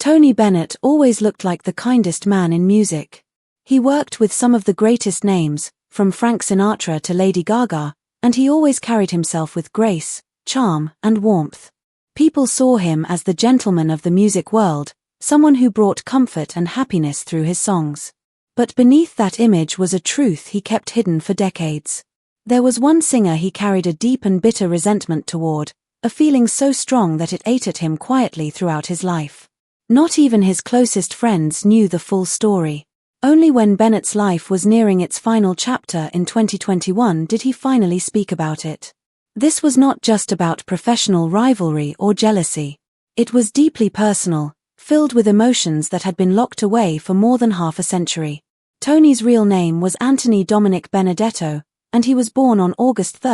Tony Bennett always looked like the kindest man in music. He worked with some of the greatest names, from Frank Sinatra to Lady Gaga, and he always carried himself with grace, charm, and warmth. People saw him as the gentleman of the music world, someone who brought comfort and happiness through his songs. But beneath that image was a truth he kept hidden for decades. There was one singer he carried a deep and bitter resentment toward, a feeling so strong that it ate at him quietly throughout his life. Not even his closest friends knew the full story. Only when Bennett's life was nearing its final chapter in 2021 did he finally speak about it. This was not just about professional rivalry or jealousy. It was deeply personal, filled with emotions that had been locked away for more than half a century. Tony's real name was Anthony Dominic Benedetto, and he was born on August 3,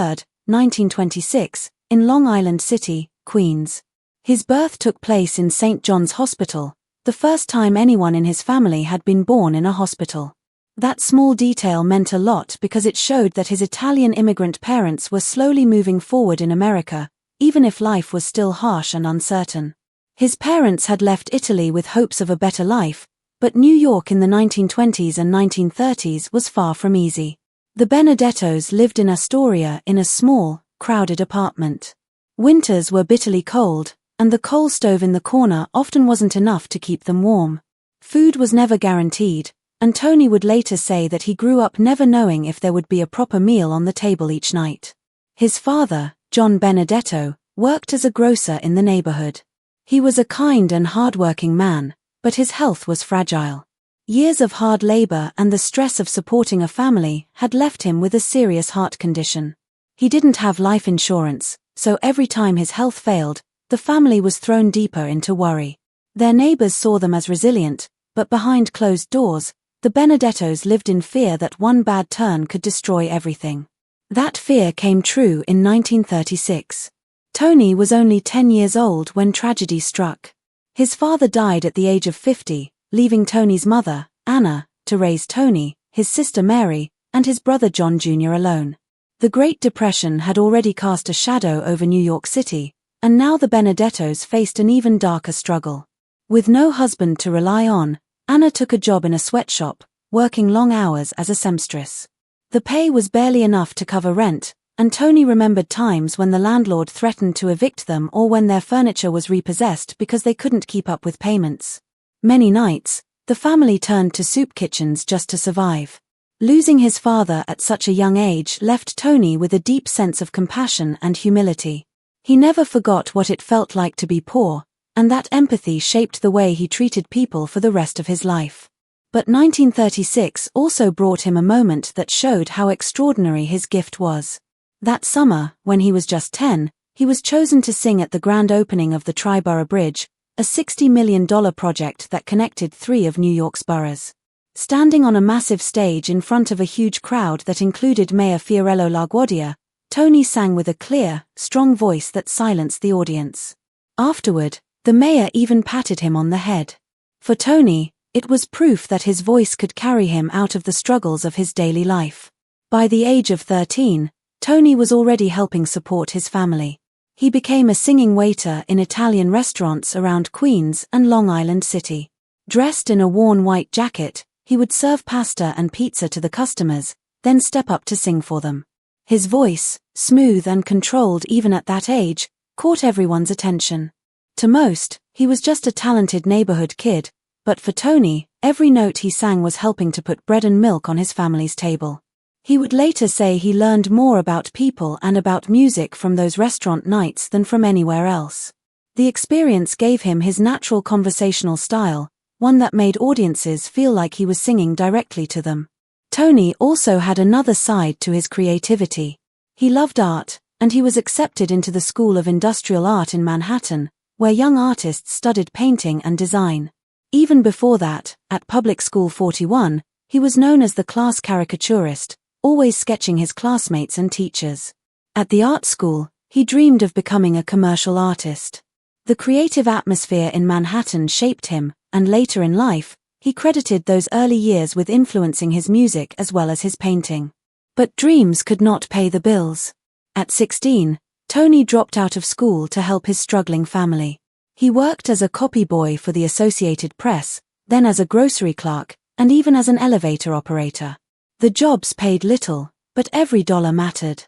1926, in Long Island City, Queens. His birth took place in St. John's Hospital, the first time anyone in his family had been born in a hospital. That small detail meant a lot because it showed that his Italian immigrant parents were slowly moving forward in America, even if life was still harsh and uncertain. His parents had left Italy with hopes of a better life, but New York in the 1920s and 1930s was far from easy. The Benedettos lived in Astoria in a small, crowded apartment. Winters were bitterly cold, and the coal stove in the corner often wasn't enough to keep them warm. Food was never guaranteed, and Tony would later say that he grew up never knowing if there would be a proper meal on the table each night. His father, John Benedetto, worked as a grocer in the neighborhood. He was a kind and hard-working man, but his health was fragile. Years of hard labor and the stress of supporting a family had left him with a serious heart condition. He didn't have life insurance, so every time his health failed, the family was thrown deeper into worry. Their neighbors saw them as resilient, but behind closed doors, the Benedettos lived in fear that one bad turn could destroy everything. That fear came true in 1936. Tony was only 10 years old when tragedy struck. His father died at the age of 50, leaving Tony's mother, Anna, to raise Tony, his sister Mary, and his brother John Jr. alone. The Great Depression had already cast a shadow over New York City, and now the Benedettos faced an even darker struggle. With no husband to rely on, Anna took a job in a sweatshop, working long hours as a seamstress. The pay was barely enough to cover rent, and Tony remembered times when the landlord threatened to evict them or when their furniture was repossessed because they couldn't keep up with payments. Many nights, the family turned to soup kitchens just to survive. Losing his father at such a young age left Tony with a deep sense of compassion and humility. He never forgot what it felt like to be poor, and that empathy shaped the way he treated people for the rest of his life. But 1936 also brought him a moment that showed how extraordinary his gift was. That summer, when he was just 10, he was chosen to sing at the grand opening of the Triborough Bridge, a $60 million project that connected 3 of New York's boroughs. Standing on a massive stage in front of a huge crowd that included Mayor Fiorello LaGuardia, Tony sang with a clear, strong voice that silenced the audience. Afterward, the mayor even patted him on the head. For Tony, it was proof that his voice could carry him out of the struggles of his daily life. By the age of 13, Tony was already helping support his family. He became a singing waiter in Italian restaurants around Queens and Long Island City. Dressed in a worn white jacket, he would serve pasta and pizza to the customers, then step up to sing for them. His voice, smooth and controlled even at that age, caught everyone's attention. To most, he was just a talented neighborhood kid, but for Tony, every note he sang was helping to put bread and milk on his family's table. He would later say he learned more about people and about music from those restaurant nights than from anywhere else. The experience gave him his natural conversational style, one that made audiences feel like he was singing directly to them. Tony also had another side to his creativity. He loved art, and he was accepted into the School of Industrial Art in Manhattan, where young artists studied painting and design. Even before that, at Public School 41, he was known as the class caricaturist, always sketching his classmates and teachers. At the art school, he dreamed of becoming a commercial artist. The creative atmosphere in Manhattan shaped him, and later in life, he credited those early years with influencing his music as well as his painting. But dreams could not pay the bills. At 16, Tony dropped out of school to help his struggling family. He worked as a copy boy for the Associated Press, then as a grocery clerk, and even as an elevator operator. The jobs paid little, but every dollar mattered.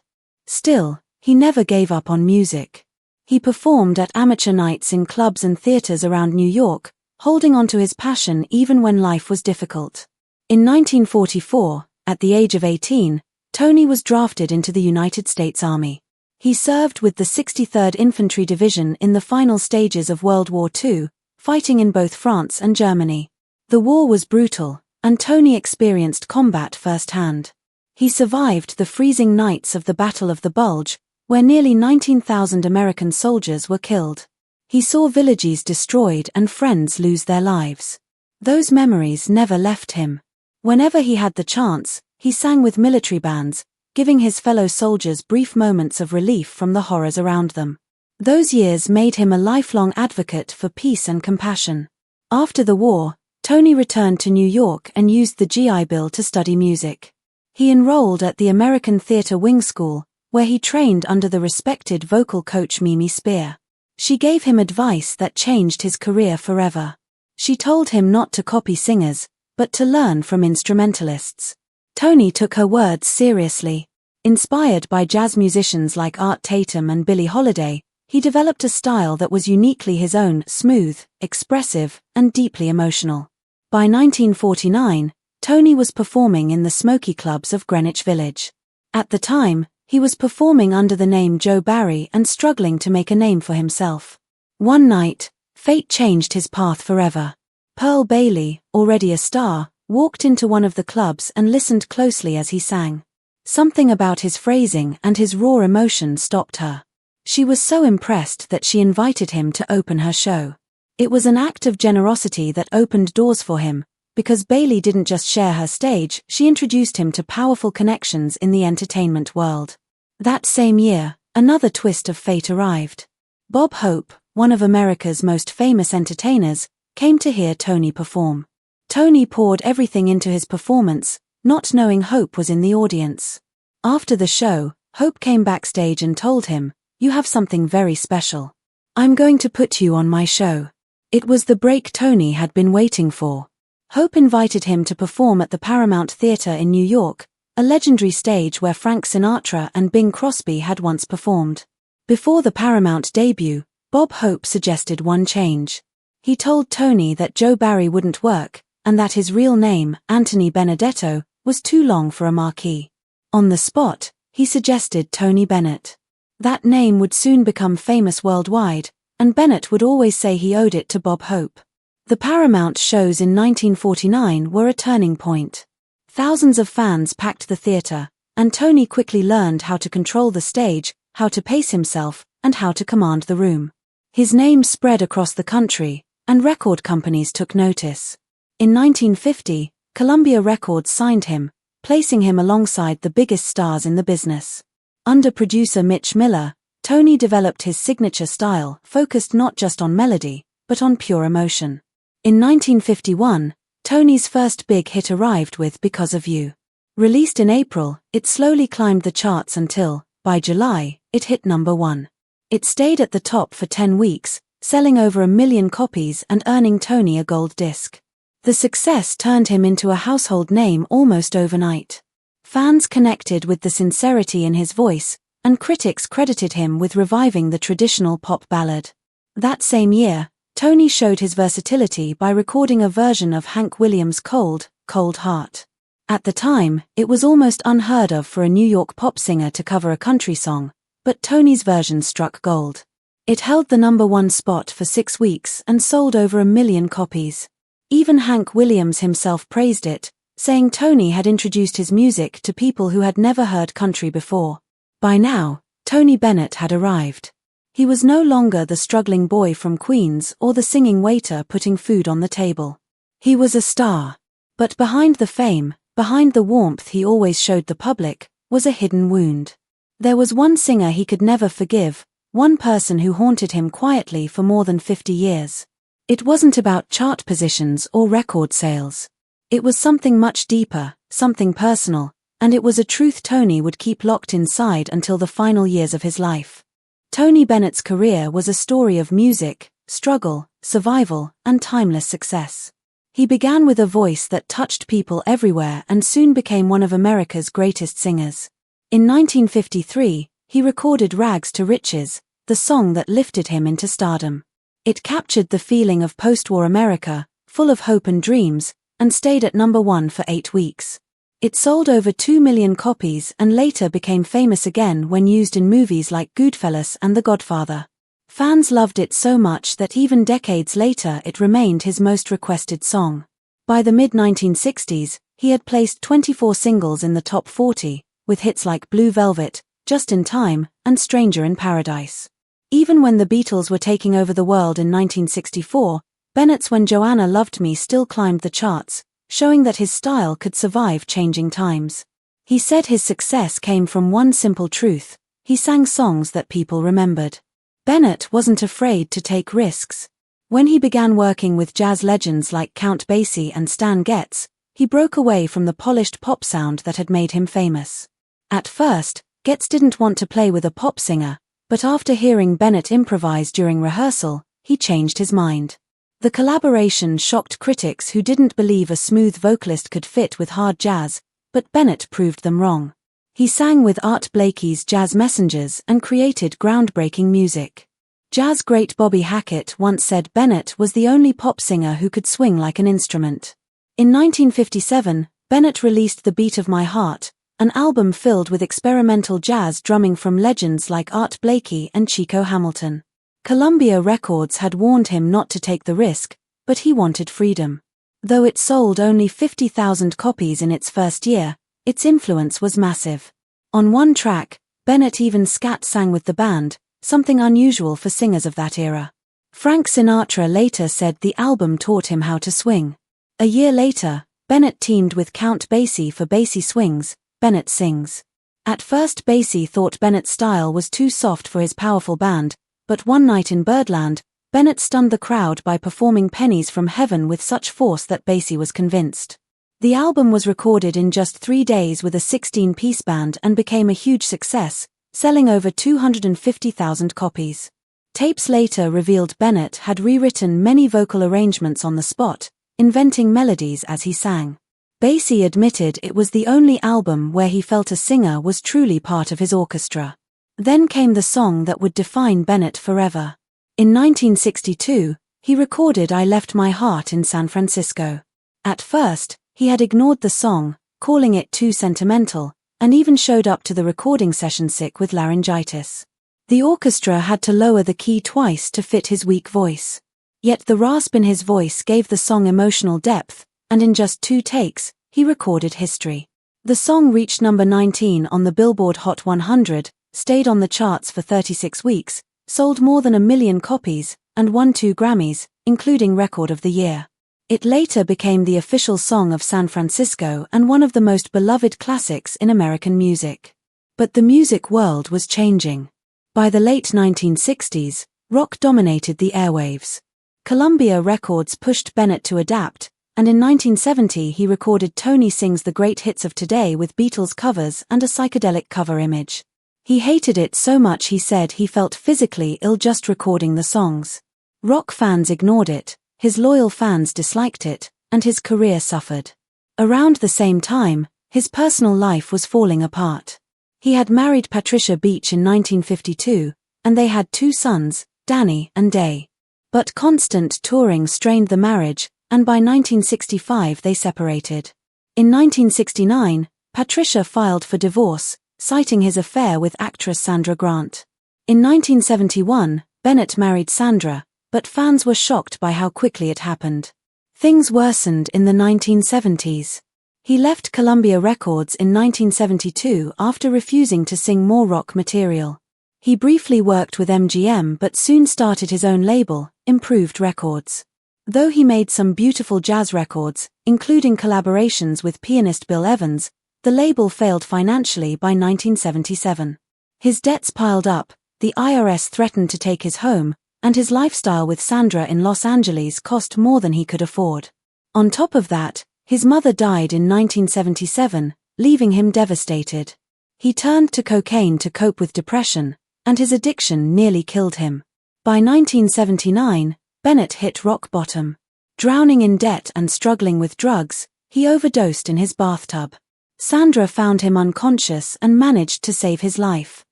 Still, he never gave up on music. He performed at amateur nights in clubs and theaters around New York, holding on to his passion even when life was difficult. In 1944, at the age of 18, Tony was drafted into the United States Army. He served with the 63rd Infantry Division in the final stages of World War II, fighting in both France and Germany. The war was brutal, and Tony experienced combat firsthand. He survived the freezing nights of the Battle of the Bulge, where nearly 19,000 American soldiers were killed. He saw villages destroyed and friends lose their lives. Those memories never left him. Whenever he had the chance, he sang with military bands, giving his fellow soldiers brief moments of relief from the horrors around them. Those years made him a lifelong advocate for peace and compassion. After the war, Tony returned to New York and used the GI Bill to study music. He enrolled at the American Theatre Wing School, where he trained under the respected vocal coach Mimi Spear. She gave him advice that changed his career forever. She told him not to copy singers, but to learn from instrumentalists. Tony took her words seriously. Inspired by jazz musicians like Art Tatum and Billie Holiday, he developed a style that was uniquely his own, smooth, expressive, and deeply emotional. By 1949, Tony was performing in the smoky clubs of Greenwich Village. At the time, he was performing under the name Joe Barry and struggling to make a name for himself. One night, fate changed his path forever. Pearl Bailey, already a star, walked into one of the clubs and listened closely as he sang. Something about his phrasing and his raw emotion stopped her. She was so impressed that she invited him to open her show. It was an act of generosity that opened doors for him, because Bailey didn't just share her stage, she introduced him to powerful connections in the entertainment world. That same year, another twist of fate arrived. Bob Hope, one of America's most famous entertainers, came to hear Tony perform. Tony poured everything into his performance, not knowing Hope was in the audience. After the show, Hope came backstage and told him, "You have something very special. I'm going to put you on my show." It was the break Tony had been waiting for. Hope invited him to perform at the Paramount Theatre in New York, a legendary stage where Frank Sinatra and Bing Crosby had once performed. Before the Paramount debut, Bob Hope suggested one change. He told Tony that Joe Barry wouldn't work, and that his real name, Anthony Benedetto, was too long for a marquee. On the spot, he suggested Tony Bennett. That name would soon become famous worldwide, and Bennett would always say he owed it to Bob Hope. The Paramount shows in 1949 were a turning point. Thousands of fans packed the theater, and Tony quickly learned how to control the stage, how to pace himself, and how to command the room. His name spread across the country, and record companies took notice. In 1950, Columbia Records signed him, placing him alongside the biggest stars in the business. Under producer Mitch Miller, Tony developed his signature style, focused not just on melody, but on pure emotion. In 1951, Tony's first big hit arrived with Because of You. Released in April, it slowly climbed the charts until, by July, it hit number 1. It stayed at the top for 10 weeks, selling over 1 million copies and earning Tony a gold disc. The success turned him into a household name almost overnight. Fans connected with the sincerity in his voice, and critics credited him with reviving the traditional pop ballad. That same year, Tony showed his versatility by recording a version of Hank Williams' Cold, Cold Heart. At the time, it was almost unheard of for a New York pop singer to cover a country song, but Tony's version struck gold. It held the number 1 spot for 6 weeks and sold over 1 million copies. Even Hank Williams himself praised it, saying Tony had introduced his music to people who had never heard country before. By now, Tony Bennett had arrived. He was no longer the struggling boy from Queens or the singing waiter putting food on the table. He was a star. But behind the fame, behind the warmth he always showed the public, was a hidden wound. There was one singer he could never forgive, one person who haunted him quietly for more than 50 years. It wasn't about chart positions or record sales. It was something much deeper, something personal, and it was a truth Tony would keep locked inside until the final years of his life. Tony Bennett's career was a story of music, struggle, survival, and timeless success. He began with a voice that touched people everywhere and soon became one of America's greatest singers. In 1953, he recorded Rags to Riches, the song that lifted him into stardom. It captured the feeling of post-war America, full of hope and dreams, and stayed at number 1 for 8 weeks. It sold over 2 million copies and later became famous again when used in movies like Goodfellas and The Godfather. Fans loved it so much that even decades later it remained his most requested song. By the mid-1960s, he had placed 24 singles in the top 40, with hits like Blue Velvet, Just in Time, and Stranger in Paradise. Even when the Beatles were taking over the world in 1964, Bennett's When Joanna Loved Me still climbed the charts, showing that his style could survive changing times. He said his success came from one simple truth: he sang songs that people remembered. Bennett wasn't afraid to take risks. When he began working with jazz legends like Count Basie and Stan Getz, he broke away from the polished pop sound that had made him famous. At first, Getz didn't want to play with a pop singer, but after hearing Bennett improvise during rehearsal, he changed his mind. The collaboration shocked critics who didn't believe a smooth vocalist could fit with hard jazz, but Bennett proved them wrong. He sang with Art Blakey's Jazz Messengers and created groundbreaking music. Jazz great Bobby Hackett once said Bennett was the only pop singer who could swing like an instrument. In 1957, Bennett released The Beat of My Heart, an album filled with experimental jazz drumming from legends like Art Blakey and Chico Hamilton. Columbia Records had warned him not to take the risk, but he wanted freedom. Though it sold only 50,000 copies in its first year, its influence was massive. On one track, Bennett even scat sang with the band, something unusual for singers of that era. Frank Sinatra later said the album taught him how to swing. A year later, Bennett teamed with Count Basie for Basie Swings, Bennett Sings. At first Basie thought Bennett's style was too soft for his powerful band, but one night in Birdland, Bennett stunned the crowd by performing Pennies from Heaven with such force that Basie was convinced. The album was recorded in just 3 days with a 16-piece band and became a huge success, selling over 250,000 copies. Tapes later revealed Bennett had rewritten many vocal arrangements on the spot, inventing melodies as he sang. Basie admitted it was the only album where he felt a singer was truly part of his orchestra. Then came the song that would define Bennett forever. In 1962, he recorded I Left My Heart in San Francisco. At first, he had ignored the song, calling it too sentimental, and even showed up to the recording session sick with laryngitis. The orchestra had to lower the key twice to fit his weak voice. Yet the rasp in his voice gave the song emotional depth, and in just 2 takes, he recorded history. The song reached number 19 on the Billboard Hot 100, stayed on the charts for 36 weeks, sold more than 1 million copies, and won 2 Grammys, including Record of the Year. It later became the official song of San Francisco and one of the most beloved classics in American music. But the music world was changing. By the late 1960s, rock dominated the airwaves. Columbia Records pushed Bennett to adapt, and in 1970 he recorded Tony Sings the Great Hits of Today with Beatles covers and a psychedelic cover image. He hated it so much he said he felt physically ill just recording the songs. Rock fans ignored it, his loyal fans disliked it, and his career suffered. Around the same time, his personal life was falling apart. He had married Patricia Beach in 1952, and they had 2 sons, Danny and Day. But constant touring strained the marriage, and by 1965 they separated. In 1969, Patricia filed for divorce, citing his affair with actress Sandra Grant. In 1971, Bennett married Sandra, but fans were shocked by how quickly it happened. Things worsened in the 1970s. He left Columbia Records in 1972 after refusing to sing more rock material. He briefly worked with MGM but soon started his own label, Improved Records. Though he made some beautiful jazz records, including collaborations with pianist Bill Evans, the label failed financially by 1977. His debts piled up, the IRS threatened to take his home, and his lifestyle with Sandra in Los Angeles cost more than he could afford. On top of that, his mother died in 1977, leaving him devastated. He turned to cocaine to cope with depression, and his addiction nearly killed him. By 1979, Bennett hit rock bottom. Drowning in debt and struggling with drugs, he overdosed in his bathtub. Sandra found him unconscious and managed to save his life.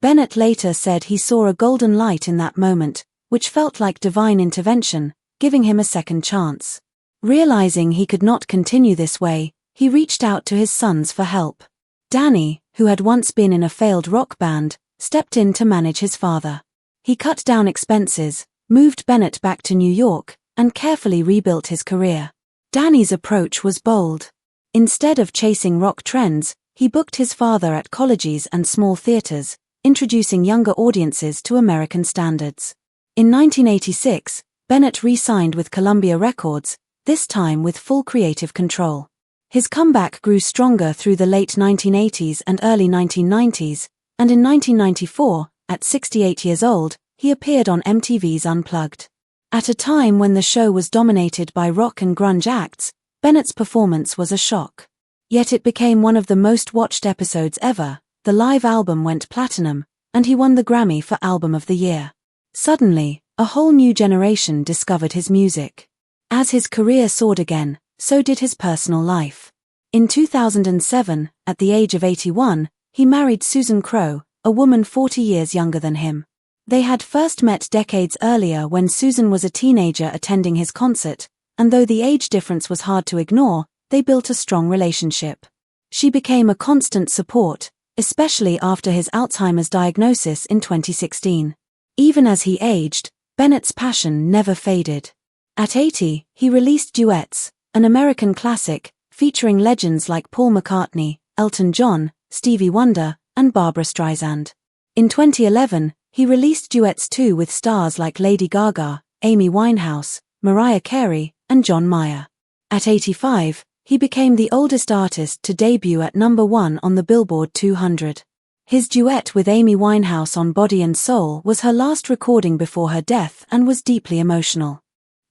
Bennett later said he saw a golden light in that moment, which felt like divine intervention, giving him a second chance. Realizing he could not continue this way, he reached out to his sons for help. Danny, who had once been in a failed rock band, stepped in to manage his father. He cut down expenses, moved Bennett back to New York, and carefully rebuilt his career. Danny's approach was bold. Instead of chasing rock trends, he booked his father at colleges and small theaters, introducing younger audiences to American standards. In 1986, Bennett re-signed with Columbia Records, this time with full creative control. His comeback grew stronger through the late 1980s and early 1990s, and in 1994, at 68 years old, he appeared on MTV's Unplugged. At a time when the show was dominated by rock and grunge acts, Bennett's performance was a shock. Yet it became one of the most watched episodes ever. The live album went platinum, and he won the Grammy for Album of the Year. Suddenly, a whole new generation discovered his music. As his career soared again, so did his personal life. In 2007, at the age of 81, he married Susan Crowe, a woman 40 years younger than him. They had first met decades earlier when Susan was a teenager attending his concert, and though the age difference was hard to ignore, they built a strong relationship. She became a constant support, especially after his Alzheimer's diagnosis in 2016. Even as he aged, Bennett's passion never faded. At 80, he released Duets, an American classic, featuring legends like Paul McCartney, Elton John, Stevie Wonder, and Barbra Streisand. In 2011, he released Duets 2 with stars like Lady Gaga, Amy Winehouse, Mariah Carey, and John Mayer. At 85, he became the oldest artist to debut at #1 on the Billboard 200. His duet with Amy Winehouse on Body and Soul was her last recording before her death and was deeply emotional.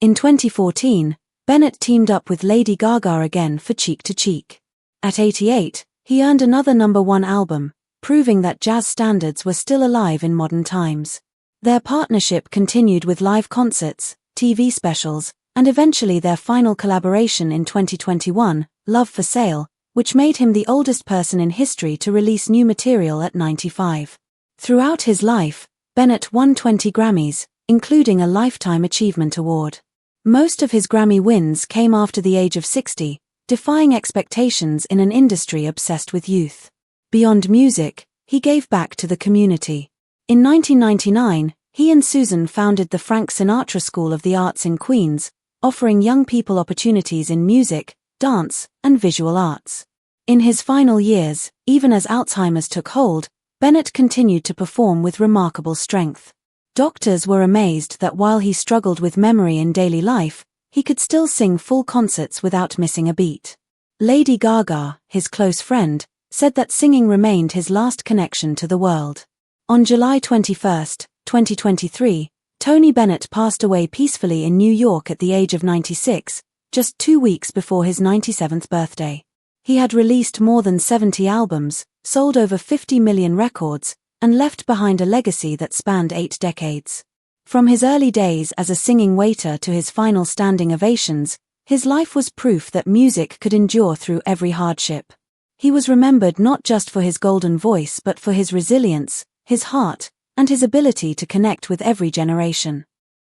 In 2014, Bennett teamed up with Lady Gaga again for Cheek to Cheek. At 88, he earned another #1 album, proving that jazz standards were still alive in modern times. Their partnership continued with live concerts, TV specials, and eventually their final collaboration in 2021, Love for Sale, which made him the oldest person in history to release new material at 95. Throughout his life, Bennett won 20 Grammys, including a Lifetime Achievement Award. Most of his Grammy wins came after the age of 60, defying expectations in an industry obsessed with youth. Beyond music, he gave back to the community. In 1999, he and Susan founded the Frank Sinatra School of the Arts in Queens, offering young people opportunities in music, dance, and visual arts. In his final years, even as Alzheimer's took hold, Bennett continued to perform with remarkable strength. Doctors were amazed that while he struggled with memory in daily life, he could still sing full concerts without missing a beat. Lady Gaga, his close friend, said that singing remained his last connection to the world. On July 21, 2023, Tony Bennett passed away peacefully in New York at the age of 96, just 2 weeks before his 97th birthday. He had released more than 70 albums, sold over 50 million records, and left behind a legacy that spanned 8 decades. From his early days as a singing waiter to his final standing ovations, his life was proof that music could endure through every hardship. He was remembered not just for his golden voice but for his resilience, his heart, and his ability to connect with every generation.